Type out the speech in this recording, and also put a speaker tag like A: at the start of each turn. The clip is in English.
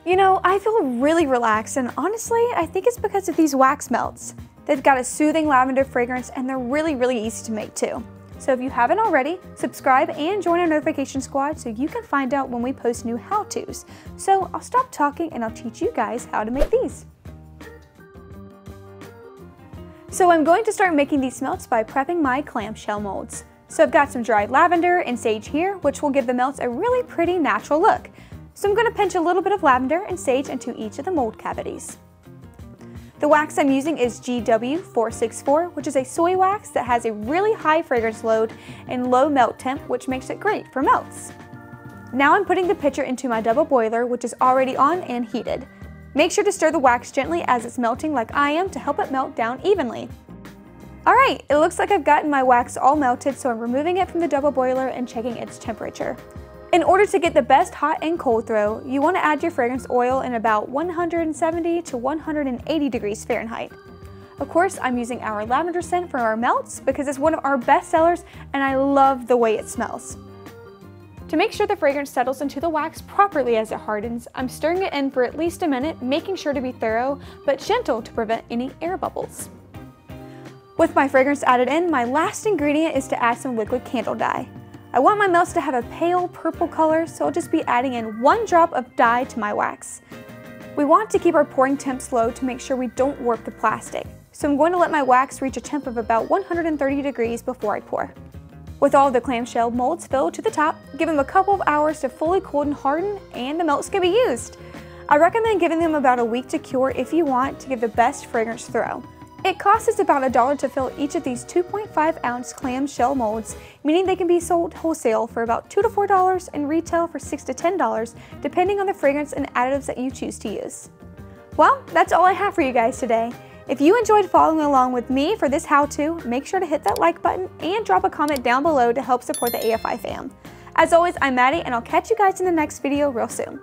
A: You know, I feel really relaxed, and honestly, I think it's because of these wax melts. They've got a soothing lavender fragrance, and they're really easy to make too. So if you haven't already, subscribe and join our notification squad so you can find out when we post new how-tos. So I'll stop talking and I'll teach you guys how to make these. So I'm going to start making these melts by prepping my clamshell molds. So I've got some dried lavender and sage here, which will give the melts a really pretty natural look. So I'm going to pinch a little bit of lavender and sage into each of the mold cavities. The wax I'm using is GW464, which is a soy wax that has a really high fragrance load and low melt temp, which makes it great for melts. Now I'm putting the pitcher into my double boiler, which is already on and heated. Make sure to stir the wax gently as it's melting like I am to help it melt down evenly. Alright, it looks like I've gotten my wax all melted, so I'm removing it from the double boiler and checking its temperature. In order to get the best hot and cold throw, you want to add your fragrance oil in about 170 to 180 degrees Fahrenheit. Of course, I'm using our lavender scent for our melts because it's one of our best sellers and I love the way it smells. To make sure the fragrance settles into the wax properly as it hardens, I'm stirring it in for at least a minute, making sure to be thorough but gentle to prevent any air bubbles. With my fragrance added in, my last ingredient is to add some liquid candle dye. I want my melts to have a pale purple color, so I'll just be adding in 1 drop of dye to my wax. We want to keep our pouring temps low to make sure we don't warp the plastic, so I'm going to let my wax reach a temp of about 130 degrees before I pour. With all of the clamshell molds filled to the top, give them a couple of hours to fully cool and harden, and the melts can be used. I recommend giving them about a week to cure if you want to give the best fragrance throw. It costs us about $1 to fill each of these 2.5 ounce clamshell molds, meaning they can be sold wholesale for about $2 to $4 and retail for $6 to $10, depending on the fragrance and additives that you choose to use. Well, that's all I have for you guys today. If you enjoyed following along with me for this how-to, make sure to hit that like button and drop a comment down below to help support the AFI fam. As always, I'm Maddie, and I'll catch you guys in the next video real soon.